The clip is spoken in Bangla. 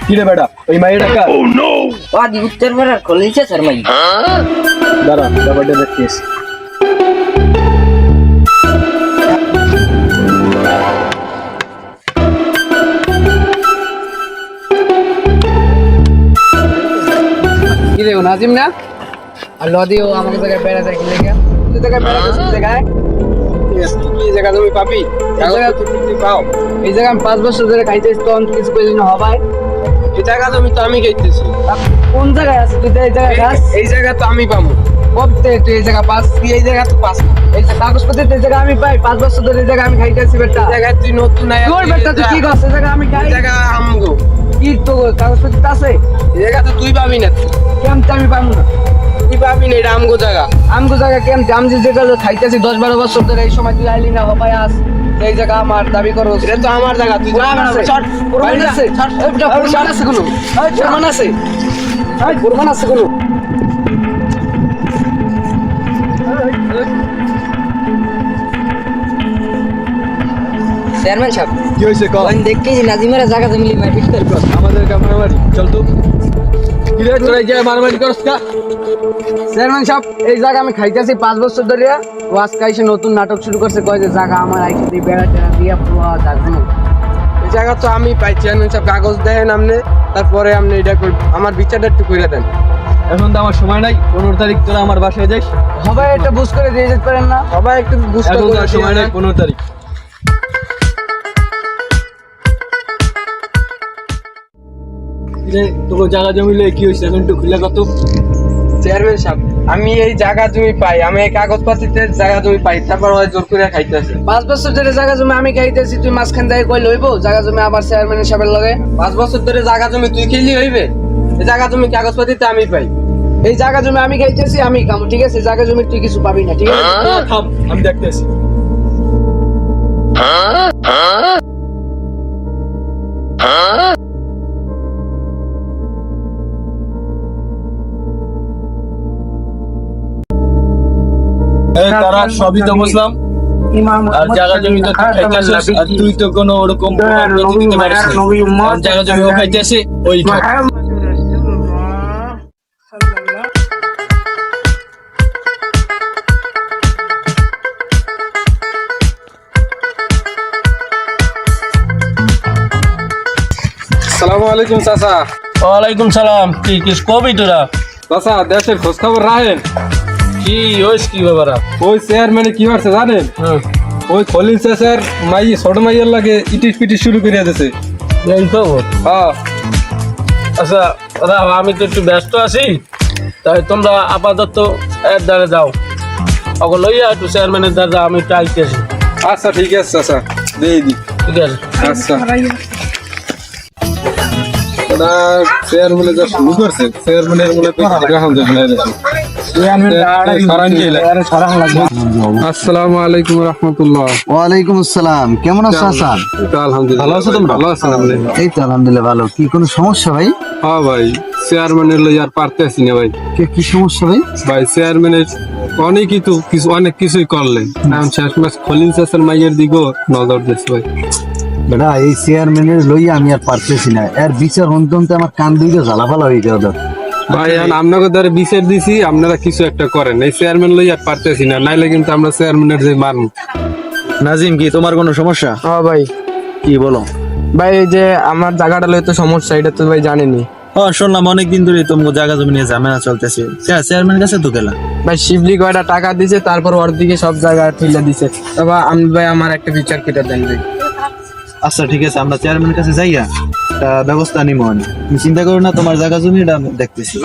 কিরে বেটা ওই মাইয়ের টাকা আদি উত্তর পাড়ার খলিছে স্যার মাই দাঁড়া ব্যাপারটা দেখছিস কিরে ও নাজিম না আর লদিও আমাকে জায়গায় বেড়াতে গেলে কেন তুই জায়গায় বেড়াতে জায়গায় কি জায়গা তুমি পাবি এই জায়গা তুই পাও এই জায়গা আমি 5 বছর ধরে খাইতেছি তো আমি কিছু কইলি না হবাই এই জায়গা তুমি তো আমি খাইতেছি কোন জায়গায় আছে তুই এই জায়গায় খাস এই জায়গা তো আমি পাবো কবে তুই এই জায়গা পাস তুই এই জায়গা তো পাস না এই যে কাগজপত্র এই জায়গা আমি পাই 5 বছর ধরে এই জায়গা আমি খাইতেছি বেটা এই জায়গা তুই নতুন আয়া তোর বেটা তুই কি করছিস এই জায়গা আমি খাই এই জায়গা আমগো কি তো কাগজপত্র আছে এই জায়গা তো তুই পাবি না কেমন আমি পাবো না তুই পাবি না এটা আমগো জায়গা আমগো জায়গা কেমন আমি যে জায়গা খাইতেছি 10-12 বছর ধরে এই সময় তুই আইলি না হবাই আস এই জায়গা আমার দাবি করো এটা তো আমার জায়গা তুই প্রমাণ আছে প্রমাণ আছে প্রমাণ আছে কোনো প্রমাণ আছে প্রমাণ আছে কোনো চেয়ারম্যান সাহেব কি হইছে কল ওই দেখি নাজিমের জায়গা জমি মারপিট করব আমাদের মারামারি চল তো কিরে তোরা এই জায়গায় মারামারি করছ কা চেয়ারম্যান সাহেব এই জায়গা আমি খাইতেছি 5 বছর ধরে ও আজকে এসে নতুন নাটক শুরু করছে কয় যে জায়গা আমার আইছে দিয়ে বেড়া টেড়া দিয়া পুরো জায়গা এই জায়গা তো আমি পাইছি আমি সব কাগজ দেন আপনি তারপরে আপনি এটা আমার বিচারটা একটু কইরা দেন এখন তো আমার সময় নাই 15 তারিখ তোরা আমার বাসায় যাস হবে এটা বুঝ করে দিয়ে যেতে পারেন না সবাই একটু বুঝতে এখন তো করে সময় নাই, 15 তারিখ তোকে জায়গা জমি লয়ে কি হইছে এখন একটু খুলে কত চেয়ারম্যান সাহেব আমি এই জায়গা জমি পাই আমি এই কাগজপত্রিতে জায়গা জমি পাই তারপর ওই জোর করে খাইতেছে 5 বছর ধরে জায়গা জমি আমি খাইতেছি তুই মাঝখান থেকে কই লইবো জায়গা জমি আবার চেয়ারম্যানের সাহেবের লগে 5 বছর ধরে জায়গা জমি তুই খেলি হইবে এই জায়গা জমি কাগজপত্রিতে আমি পাই এই জায়গা জমি আমি খাইতেছি আমি কাম ঠিক আছে জায়গা জমি তুই কিছু পাবি না ঠিক আছে থাম আমি দেখতেছি তারা সবই তো বুঝলাম আর জায়গা জমি তো খাইতেছিস আর তুই তো কোনো ওরকম দিতে পারিস না জায়গা জমি ও খাইতেছে ওই আসসালামু আলাইকুম চাচা ওয়ালাইকুম সালাম কি কিস কবি তোরা চাচা দেশের খোঁজ খবর রাখেন কি হইস কি ব্যাপার ওই চেয়ারম্যানে কি করছে জানেন ওই খলিল স্যার মাই ছোট মাইয়ের লাগে ইটিস পিটিস শুরু করে দিয়েছে এই খবর হ্যাঁ আচ্ছা দাদা আমি তো একটু ব্যস্ত আছি তাই তোমরা আপাতত এর দ্বারে যাও ওকে লইয়া একটু চেয়ারম্যানের দ্বারা আমি একটু আইতেছি আচ্ছা ঠিক আছে চাচা দিয়ে দি ঠিক আছে আচ্ছা চেয়ারম্যানে যা শুরু করছে চেয়ারম্যানের মনে আসসালামু আলাইকুম রহমতুল্লাহ। ওয়ালাইকুম আসসালাম। কেমন আছো হাসান? আলহামদুলিল্লাহ ভালো আছো তোমরা? ভালো আছেন আপনি? এই তো আলহামদুলিল্লাহ ভালো। কি কোনো সমস্যা ভাই? হ্যাঁ ভাই চেয়ারম্যানের লই আর পারতেছি না ভাই। কি সমস্যা ভাই? ভাই চেয়ারম্যানের অনেক কিছুই করলেন এখন শেষমেশ খলিল চাচার মাইয়ের দিকেও নজর দিচ্ছে ভাই। বেটা এই চেয়ারম্যানের লইয়া আমি আর পারতেছি না, এর বিচার হতে আমার কান দুইটা জ্বালাপালা হয়ে যাওয়া দরকার ভাই এখন আপনাকে দ্বারা বিচার দিছি আপনারা কিছু একটা করেন, এই চেয়ারম্যান লই আর পারতেছি না, নাইলে কিন্তু আমরা চেয়ারম্যানের যে মারব। নাজিম কি তোমার কোনো সমস্যা? হ্যাঁ ভাই কি বলো ভাই, এই যে আমার জায়গাটা লই তো সমস্যা, এটা তো ভাই জানেনি। হ্যাঁ শুনলাম অনেকদিন ধরে তোমার জায়গা জমি নিয়ে ঝামেলা চলতেছে, চেয়ারম্যান কাছে তো গেলাম ভাই শিবলি কয়টা টাকা দিছে তারপর ওর দিকে সব জায়গা ঠিলা দিছে, তবে আমি ভাই আমার একটা বিচার কেটে দেন ভাই। আচ্ছা ঠিক আছে, আমরা চেয়ারম্যানের কাছে যাইয়া ব্যবস্থা নিব, চিন্তা করো না, তোমার জায়গা জমি এটা দেখতেছি।